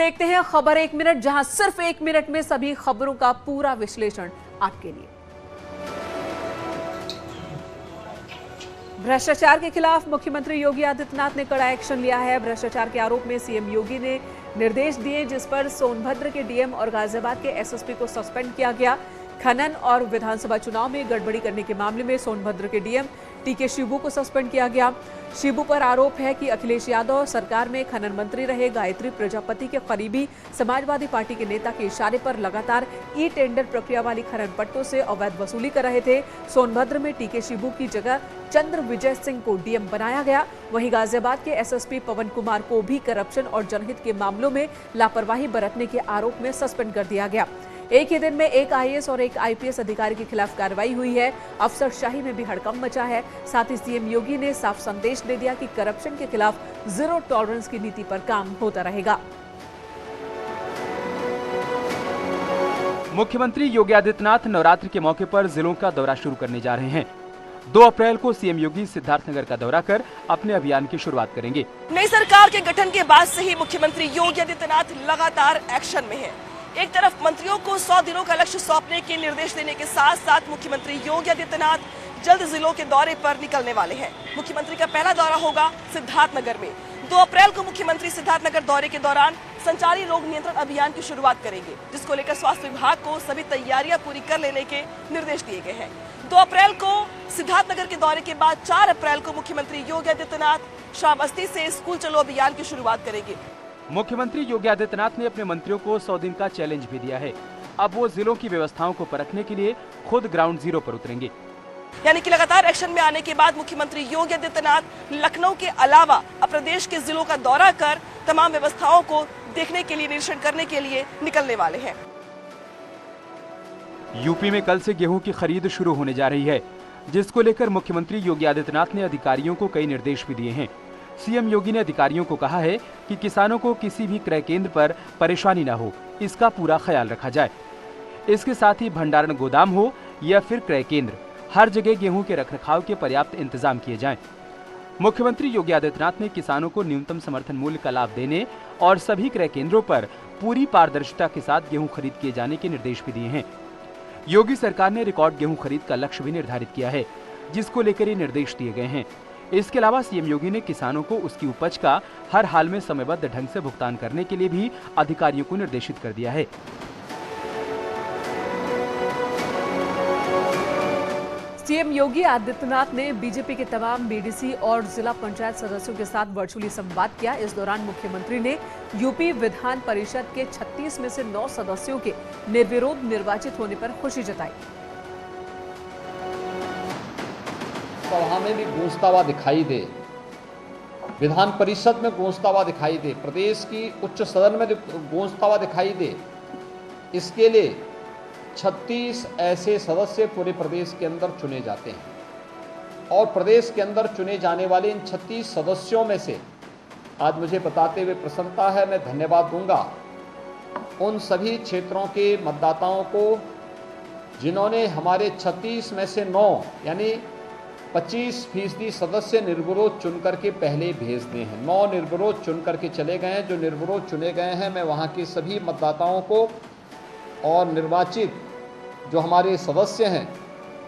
देखते हैं खबर 1 मिनट, जहां सिर्फ 1 मिनट में सभी खबरों का पूरा विश्लेषण आपके लिए। भ्रष्टाचार के खिलाफ मुख्यमंत्री योगी आदित्यनाथ ने कड़ा एक्शन लिया है। भ्रष्टाचार के आरोप में सीएम योगी ने निर्देश दिए, जिस पर सोनभद्र के डीएम और गाजियाबाद के एसएसपी को सस्पेंड किया गया। खनन और विधानसभा चुनाव में गड़बड़ी करने के मामले में सोनभद्र के डीएम टीके शिबू को सस्पेंड किया गया। शिबू पर आरोप है कि अखिलेश यादव सरकार में खनन मंत्री रहे। गायत्री प्रजापति के करीबी समाजवादी पार्टी के नेता के इशारे पर लगातार ई टेंडर प्रक्रिया वाली खनन पट्टों से अवैध वसूली कर रहे थे। सोनभद्र में टीके शिबू की जगह चंद्र विजय सिंह को डीएम बनाया गया। वहीं गाजियाबाद के एसएसपी पवन कुमार को भी करप्शन और जनहित के मामलों में लापरवाही बरतने के आरोप में सस्पेंड कर दिया गया। एक ही दिन में एक आईएएस और एक आईपीएस अधिकारी के खिलाफ कार्रवाई हुई है। अफसरशाही में भी हड़कंप मचा है। साथ ही सीएम योगी ने साफ संदेश दे दिया कि करप्शन के खिलाफ जीरो टॉलरेंस की नीति पर काम होता रहेगा। मुख्यमंत्री योगी आदित्यनाथ नवरात्र के मौके पर जिलों का दौरा शुरू करने जा रहे हैं। 2 अप्रैल को सीएम योगी सिद्धार्थनगर का दौरा कर अपने अभियान की शुरुआत करेंगे। नई सरकार के गठन के बाद से ही मुख्यमंत्री योगी आदित्यनाथ लगातार एक्शन में है। एक तरफ मंत्रियों को 100 दिनों का लक्ष्य सौंपने के निर्देश देने के साथ साथ मुख्यमंत्री योगी आदित्यनाथ जल्द जिलों के दौरे पर निकलने वाले हैं। मुख्यमंत्री का पहला दौरा होगा सिद्धार्थनगर में। 2 अप्रैल को मुख्यमंत्री सिद्धार्थनगर दौरे के दौरान संचारी रोग नियंत्रण अभियान की शुरुआत करेंगे, जिसको लेकर स्वास्थ्य विभाग को सभी तैयारियां पूरी कर लेने के निर्देश दिए गए हैं। 2 अप्रैल को सिद्धार्थनगर के दौरे के बाद 4 अप्रैल को मुख्यमंत्री योगी आदित्यनाथ श्रावस्ती से स्कूल चलो अभियान की शुरुआत करेंगे। मुख्यमंत्री योगी आदित्यनाथ ने अपने मंत्रियों को 100 दिन का चैलेंज भी दिया है। अब वो जिलों की व्यवस्थाओं को परखने के लिए खुद ग्राउंड जीरो पर उतरेंगे। यानी कि लगातार एक्शन में आने के बाद मुख्यमंत्री योगी आदित्यनाथ लखनऊ के अलावा अब प्रदेश के जिलों का दौरा कर तमाम व्यवस्थाओं को देखने के लिए, निरीक्षण करने के लिए निकलने वाले हैं। यूपी में कल से गेहूं की खरीद शुरू होने जा रही है, जिसको लेकर मुख्यमंत्री योगी आदित्यनाथ ने अधिकारियों को कई निर्देश भी दिए हैं। सीएम योगी ने अधिकारियों को कहा है कि किसानों को किसी भी क्रय केंद्र पर परेशानी न हो, इसका पूरा ख्याल रखा जाए। इसके साथ ही भंडारण गोदाम हो या फिर क्रय केंद्र, हर जगह गेहूं के रखरखाव के पर्याप्त इंतजाम किए जाएं। मुख्यमंत्री योगी आदित्यनाथ ने किसानों को न्यूनतम समर्थन मूल्य का लाभ देने और सभी क्रय केंद्रों पर पूरी पारदर्शिता के साथ गेहूं खरीद किए जाने के निर्देश भी दिए हैं। योगी सरकार ने रिकॉर्ड गेहूं खरीद का लक्ष्य भी निर्धारित किया है, जिसको लेकर ये निर्देश दिए गए हैं। इसके अलावा सीएम योगी ने किसानों को उसकी उपज का हर हाल में समयबद्ध ढंग से भुगतान करने के लिए भी अधिकारियों को निर्देशित कर दिया है। सीएम योगी आदित्यनाथ ने बीजेपी के तमाम बीडीसी और जिला पंचायत सदस्यों के साथ वर्चुअली संवाद किया। इस दौरान मुख्यमंत्री ने यूपी विधान परिषद के 36 में से 9 सदस्यों के निर्विरोध निर्वाचित होने पर खुशी जताई। सभा में भी गूंजता हुआ दिखाई दे, विधान परिषद में गूंजता हुआ दिखाई दे, प्रदेश की उच्च सदन में गूंजता हुआ दिखाई दे। इसके लिए 36 ऐसे सदस्य पूरे प्रदेश के अंदर चुने जाते हैं और प्रदेश के अंदर चुने जाने वाले इन 36 सदस्यों में से आज मुझे बताते हुए प्रसन्नता है, मैं धन्यवाद दूंगा उन सभी क्षेत्रों के मतदाताओं को जिन्होंने हमारे 36 में से 9 यानी 25% सदस्य निर्विरोध चुन करके पहले भेज दिए हैं। 9 निर्विरोध चुन करके चले गए हैं। जो निर्विरोध चुने गए हैं, मैं वहाँ के सभी मतदाताओं को और निर्वाचित जो हमारे सदस्य हैं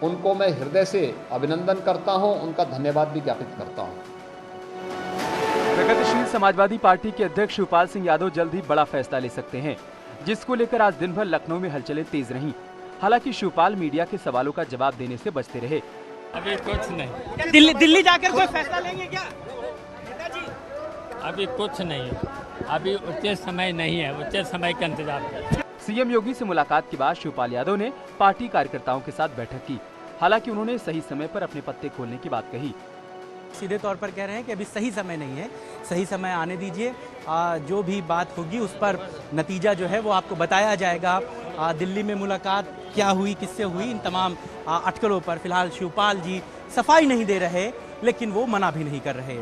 उनको मैं हृदय से अभिनंदन करता हूं, उनका धन्यवाद भी ज्ञापित करता हूं। प्रगतिशील समाजवादी पार्टी के अध्यक्ष शिवपाल सिंह यादव जल्द ही बड़ा फैसला ले सकते हैं, जिसको लेकर आज दिन भर लखनऊ में हलचलें तेज रहीं। हालांकि शिवपाल मीडिया के सवालों का जवाब देने से बचते रहे। अभी कुछ नहीं। दिल्ली जाकर कोई फैसला लेंगे क्या? अभी कुछ नहीं, अभी उचित समय नहीं है, उचित समय का इंतजार करें। सीएम योगी से मुलाकात के बाद शिवपाल यादव ने पार्टी कार्यकर्ताओं के साथ बैठक की। हालांकि उन्होंने सही समय पर अपने पत्ते खोलने की बात कही। सीधे तौर पर कह रहे हैं कि अभी सही समय नहीं है, सही समय आने दीजिए। जो भी बात होगी उस पर नतीजा जो है वो आपको बताया जाएगा। दिल्ली में मुलाकात क्या हुई, किससे हुई, इन तमाम अटकलों पर फिलहाल शिवपाल जी सफाई नहीं दे रहे, लेकिन वो मना भी नहीं कर रहे।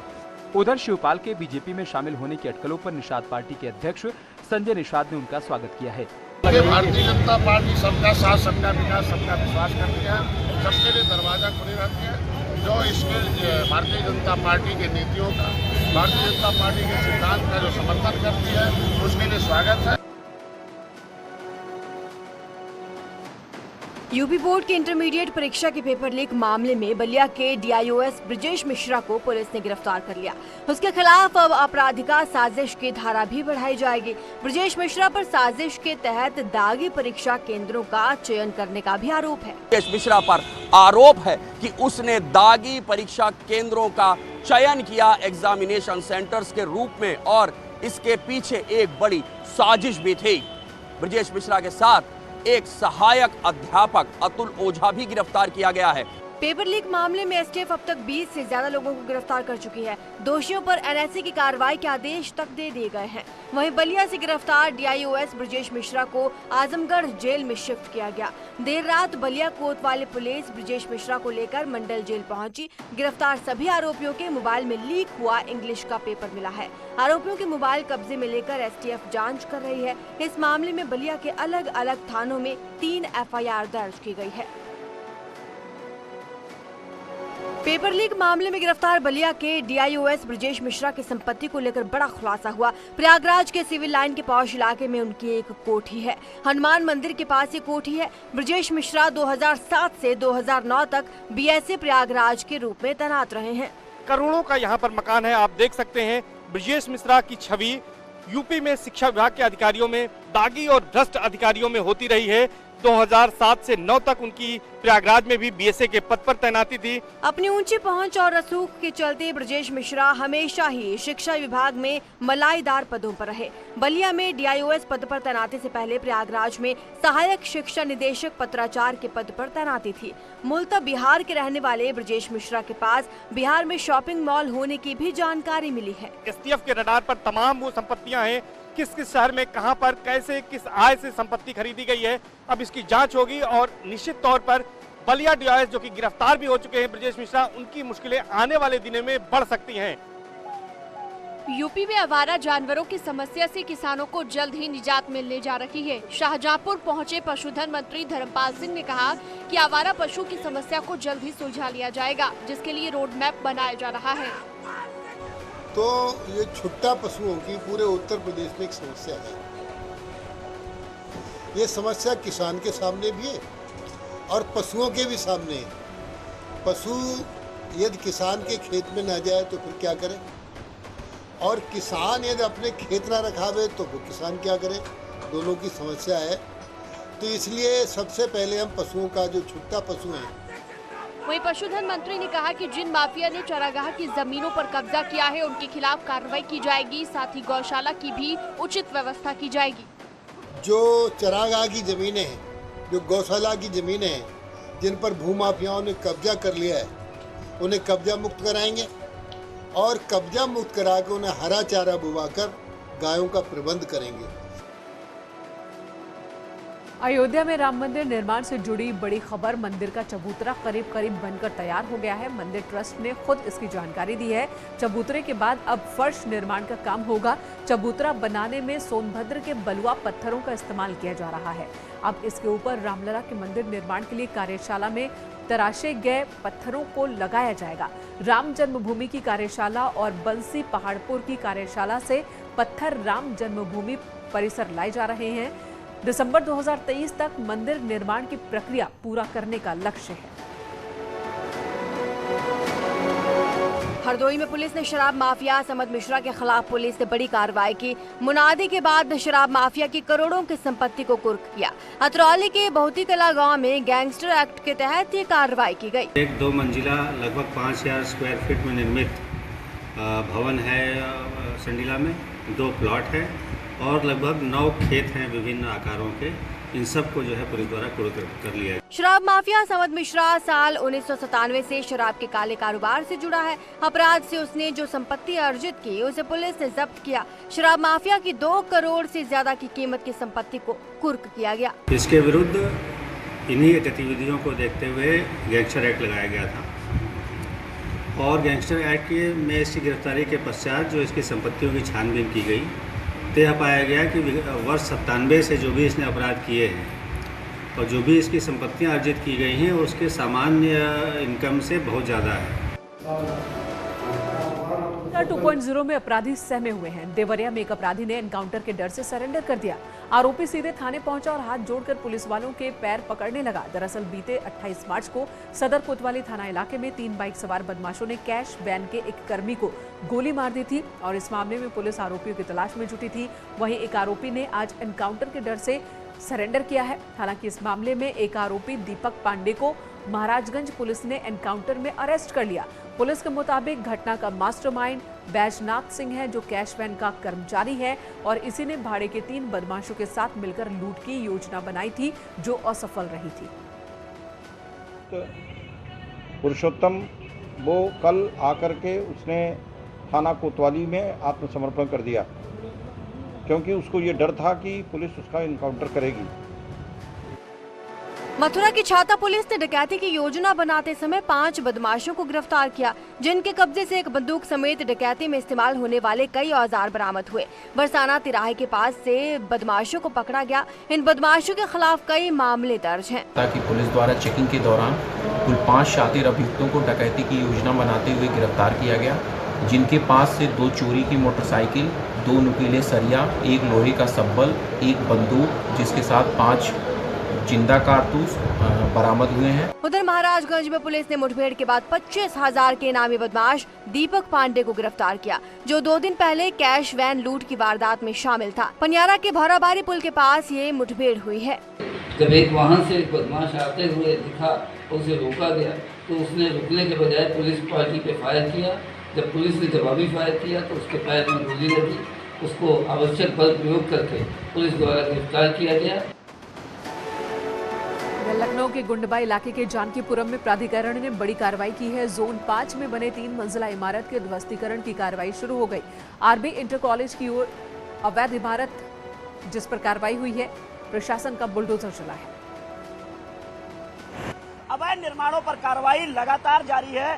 उधर शिवपाल के बीजेपी में शामिल होने की अटकलों पर निषाद पार्टी के अध्यक्ष संजय निषाद ने उनका स्वागत किया है। भारतीय जनता पार्टी सबका साथ, सबका विकास, सबका विश्वास करती है, सबके लिए दरवाजा खुले रखती है। जो इसके भारतीय जनता पार्टी के नीतियों का भारतीय जनता पार्टी के सिद्धांत का जो समर्थन करती है उसके लिए स्वागत है। यूपी बोर्ड के इंटरमीडिएट परीक्षा के पेपर लीक मामले में बलिया के डीआईओएस ब्रजेश मिश्रा को पुलिस ने गिरफ्तार कर लिया। उसके खिलाफ अब आपराधिका साजिश की धारा भी बढ़ाई जाएगी। ब्रजेश मिश्रा पर साजिश के तहत दागी परीक्षा केंद्रों का चयन करने का भी आरोप है। ब्रजेश मिश्रा पर आरोप है कि उसने दागी परीक्षा केंद्रों का चयन किया एग्जामिनेशन सेंटर्स के रूप में और इसके पीछे एक बड़ी साजिश भी थी। ब्रजेश मिश्रा के साथ एक सहायक अध्यापक अतुल ओझा भी गिरफ्तार किया गया है। पेपर लीक मामले में एसटीएफ अब तक 20 से ज्यादा लोगों को गिरफ्तार कर चुकी है। दोषियों पर एनआईसी की कार्रवाई के आदेश तक दे दिए गए हैं। वहीं बलिया से गिरफ्तार डीआईओएस ब्रजेश मिश्रा को आजमगढ़ जेल में शिफ्ट किया गया। देर रात बलिया कोतवाली पुलिस ब्रजेश मिश्रा को लेकर मंडल जेल पहुंची। गिरफ्तार सभी आरोपियों के मोबाइल में लीक हुआ इंग्लिश का पेपर मिला है। आरोपियों के मोबाइल कब्जे में लेकर एसटीएफ जाँच कर रही है। इस मामले में बलिया के अलग अलग थानों में 3 FIR दर्ज की गयी है। पेपर लीक मामले में गिरफ्तार बलिया के डीआईओएस ब्रजेश मिश्रा की संपत्ति को लेकर बड़ा खुलासा हुआ। प्रयागराज के सिविल लाइन के पौष इलाके में उनकी एक कोठी है। हनुमान मंदिर के पास ये कोठी है। ब्रजेश मिश्रा 2007 से 2009 तक बीएसए प्रयागराज के रूप में तैनात रहे हैं। करोड़ों का यहाँ पर मकान है। आप देख सकते हैं ब्रजेश मिश्रा की छवि यूपी में शिक्षा विभाग के अधिकारियों में, दागी और भ्रष्ट अधिकारियों में होती रही है। 2007 से 9 तक उनकी प्रयागराज में भी बीएसए के पद पर तैनाती थी। अपनी ऊंची पहुंच और रसूख के चलते ब्रजेश मिश्रा हमेशा ही शिक्षा विभाग में मलाईदार पदों पर रहे। बलिया में डीआईओएस पद पर तैनाती से पहले प्रयागराज में सहायक शिक्षा निदेशक पत्राचार के पद पर तैनाती थी। मूलतः बिहार के रहने वाले ब्रजेश मिश्रा के पास बिहार में शॉपिंग मॉल होने की भी जानकारी मिली है। एसटीएफ के रडार पर तमाम वो संपत्तियां हैं, किस किस शहर में कहां पर कैसे किस आय से संपत्ति खरीदी गई है। अब इसकी जांच होगी और निश्चित तौर पर बलिया डीआईओएस जो कि गिरफ्तार भी हो चुके हैं ब्रजेश मिश्रा, उनकी मुश्किलें आने वाले दिनों में बढ़ सकती हैं। यूपी में आवारा जानवरों की समस्या से किसानों को जल्द ही निजात मिलने जा रही है। शाहजहांपुर पहुंचे पशुधन मंत्री धर्मपाल सिंह ने कहा कि आवारा पशु की समस्या को जल्द ही सुलझा लिया जाएगा, जिसके लिए रोड मैप बनाया जा रहा है। तो ये छुट्टा पशुओं की पूरे उत्तर प्रदेश में एक समस्या है। ये समस्या किसान के सामने भी है और पशुओं के भी सामने है। पशु यदि किसान के खेत में ना जाए तो फिर क्या करे, और किसान यदि अपने खेत ना रखावे तो वो किसान क्या करे, दोनों की समस्या है। तो इसलिए सबसे पहले हम पशुओं का जो छुट्टा पशु हैं। वहीं पशुधन मंत्री ने कहा कि जिन माफिया ने चारागाह की जमीनों पर कब्जा किया है उनके खिलाफ कार्रवाई की जाएगी, साथ ही गौशाला की भी उचित व्यवस्था की जाएगी। जो चारागाह की जमीनें हैं, जो गौशाला की जमीनें हैं, जिन पर भूमाफियाओं ने कब्जा कर लिया है, उन्हें कब्जा मुक्त कराएंगे और कब्जा मुक्त करा के उन्हें हरा चारा बुवाकर गायों का प्रबंध करेंगे। अयोध्या में राम मंदिर निर्माण से जुड़ी बड़ी खबर। मंदिर का चबूतरा करीब करीब बनकर तैयार हो गया है। मंदिर ट्रस्ट ने खुद इसकी जानकारी दी है। चबूतरे के बाद अब फर्श निर्माण का काम होगा। चबूतरा बनाने में सोनभद्र के बलुआ पत्थरों का इस्तेमाल किया जा रहा है। अब इसके ऊपर रामलला के मंदिर निर्माण के लिए कार्यशाला में तराशे गए पत्थरों को लगाया जाएगा। राम जन्मभूमि की कार्यशाला और बंसी पहाड़पुर की कार्यशाला से पत्थर राम जन्मभूमि परिसर लाए जा रहे हैं। दिसंबर 2023 तक मंदिर निर्माण की प्रक्रिया पूरा करने का लक्ष्य है। हरदोई में पुलिस ने शराब माफिया समद मिश्रा के खिलाफ पुलिस ने बड़ी कार्रवाई की। मुनादी के बाद शराब माफिया की करोड़ों की संपत्ति को कुर्क किया। अतरौली के बहुती कला गांव में गैंगस्टर एक्ट के तहत ये कार्रवाई की गई। एक 2 मंजिला लगभग 5000 स्क्वायर फीट में निर्मित भवन है संडीला में, 2 प्लॉट है और लगभग 9 खेत हैं विभिन्न आकारों के। इन सब को जो है पुलिस द्वारा कुर्क कर लिया है। शराब माफिया समद मिश्रा साल 1997 से शराब के काले कारोबार से जुड़ा है। अपराध से उसने जो संपत्ति अर्जित की उसे पुलिस ने जब्त किया। शराब माफिया की 2 करोड़ से ज्यादा की कीमत की संपत्ति को कुर्क किया गया। इसके विरुद्ध इन्हीं गतिविधियों को देखते हुए गैंगस्टर एक्ट लगाया गया था और गैंगस्टर एक्ट में इसकी गिरफ्तारी के पश्चात जो इसकी संपत्तियों की छानबीन की गई तो यह पाया गया कि वर्ष 97 से जो भी इसने अपराध किए हैं और जो भी इसकी संपत्तियां अर्जित की गई हैं उसके सामान्य इनकम से बहुत ज़्यादा है। 2.0 में अपराधी सहमे हुए हैं। देवरिया में एक अपराधी ने एनकाउंटर के डर से सरेंडर कर दिया। आरोपी सीधे थाने पहुंचा और हाथ जोड़कर पुलिस वालों के पैर पकड़ने लगा। दरअसल बीते 28 मार्च को सदर कोतवाली थाना इलाके में 3 बाइक सवार बदमाशों ने कैश वैन के एक कर्मी को गोली मार दी थी और इस मामले में पुलिस आरोपियों की तलाश में जुटी थी। वहीं एक आरोपी ने आज एनकाउंटर के डर से सरेंडर किया है। हालांकि इस मामले में एक आरोपी दीपक पांडे को महाराजगंज पुलिस ने एनकाउंटर में अरेस्ट कर लिया। पुलिस के मुताबिक घटना का मास्टरमाइंड बैजनाथ सिंह है, जो कैश वैन का कर्मचारी है और इसी ने भाड़े के 3 बदमाशों के साथ मिलकर लूट की योजना बनाई थी, जो असफल रही थी। पुरुषोत्तम वो कल आकर के उसने थाना कोतवाली में आत्मसमर्पण कर दिया, क्योंकि उसको ये डर था कि पुलिस उसका इनकाउंटर करेगी। मथुरा की छाता पुलिस ने डकैती की योजना बनाते समय 5 बदमाशों को गिरफ्तार किया, जिनके कब्जे से एक बंदूक समेत डकैती में इस्तेमाल होने वाले कई औजार बरामद हुए। बरसाना तिराहे के पास से बदमाशों को पकड़ा गया। इन बदमाशों के खिलाफ कई मामले दर्ज हैं। ताकि पुलिस द्वारा चेकिंग के दौरान कुल 5 शातिर अभियुक्तों को डकैती की योजना बनाते हुए गिरफ्तार किया गया, जिनके पास से 2 चोरी की मोटरसाइकिल, 2 नुकीले सरिया, 1 लोहे का सब्बल, 1 बंदूक, जिसके साथ 5 जिंदा कारतूस बरामद हुए हैं। उधर महाराजगंज में पुलिस ने मुठभेड़ के बाद 25,000 के इनामी बदमाश दीपक पांडे को गिरफ्तार किया, जो 2 दिन पहले कैश वैन लूट की वारदात में शामिल था। पनियारा के भौराबारी पुल के पास ये मुठभेड़ हुई है। जब एक वाहन से एक बदमाश आते हुए दिखा, उसे रोका गया तो उसने रुकने के बजाय पुलिस पार्टी पे फायर किया। जब पुलिस ने जवाबी फायर किया तो उसके पैर में गोली लगी। उसको आवश्यक बल प्रयोग करके पुलिस द्वारा गिरफ्तार किया गया। लखनऊ के गुंडबा इलाके के जानकीपुरम में प्राधिकरण ने बड़ी कार्रवाई की है। जोन 5 में बने 3 मंजिला इमारत के ध्वस्तीकरण की कार्रवाई शुरू हो गई। आरबी इंटर कॉलेज की ओर अवैध इमारत जिस पर कार्रवाई हुई है, प्रशासन का बुलडोजर चला है। अवैध निर्माणों पर कार्रवाई लगातार जारी है।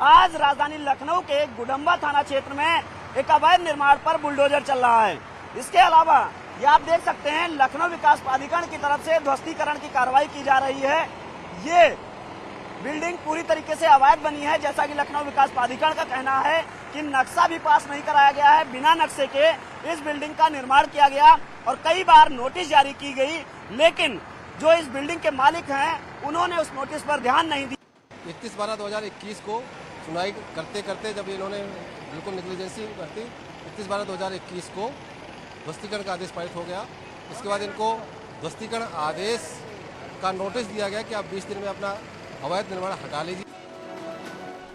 आज राजधानी लखनऊ के गुडम्बा थाना क्षेत्र में एक अवैध निर्माण पर बुलडोजर चल रहा है। इसके अलावा ये आप देख सकते हैं, लखनऊ विकास प्राधिकरण की तरफ से ध्वस्तीकरण की कार्रवाई की जा रही है। ये बिल्डिंग पूरी तरीके से अवैध बनी है, जैसा कि लखनऊ विकास प्राधिकरण का कहना है कि नक्शा भी पास नहीं कराया गया है। बिना नक्शे के इस बिल्डिंग का निर्माण किया गया और कई बार नोटिस जारी की गई, लेकिन जो इस बिल्डिंग के मालिक हैं उन्होंने उस नोटिस पर ध्यान नहीं दिया। 31/12/2021 को सुनवाई करते करते जब इन्होंने बिल्कुल नेग्लिजेंसी बरती, 31/12/2021 को ध्वस्तीकरण का आदेश पारित हो गया। इसके बाद इनको ध्वस्तीकरण आदेश का नोटिस दिया गया कि आप 20 दिन में अपना अवैध निर्माण हटा लीजिए।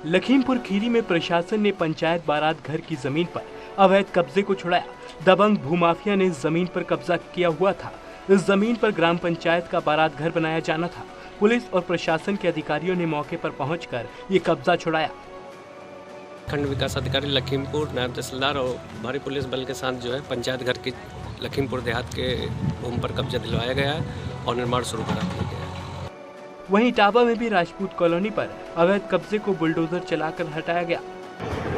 लखीमपुर खीरी में प्रशासन ने पंचायत बारात घर की जमीन पर अवैध कब्जे को छुड़ाया। दबंग भूमाफिया ने जमीन पर कब्जा किया हुआ था। इस जमीन पर ग्राम पंचायत का बारात घर बनाया जाना था। पुलिस और प्रशासन के अधिकारियों ने मौके पर पहुंचकर ये कब्जा छुड़ाया। खंड विकास अधिकारी लखीमपुर, नायब तहसीलदार और भारी पुलिस बल के साथ जो है पंचायत घर की लखीमपुर देहात के भूमि पर कब्जा दिलवाया गया है और निर्माण शुरू करा दिया गया है। वहीं टाबा में भी राजपूत कॉलोनी पर अवैध कब्जे को बुलडोजर चलाकर हटाया गया।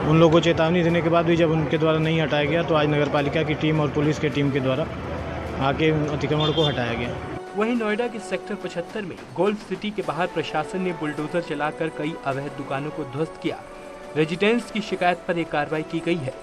उन लोगों को चेतावनी देने के बाद भी जब उनके द्वारा नहीं हटाया गया तो आज नगरपालिका की टीम और पुलिस की टीम के द्वारा आके अतिक्रमण को हटाया गया। वहीं नोएडा के सेक्टर 75 में गोल्फ सिटी के बाहर प्रशासन ने बुलडोजर चलाकर कई अवैध दुकानों को ध्वस्त किया। रेजिडेंट्स की शिकायत पर एक कार्रवाई की गई है।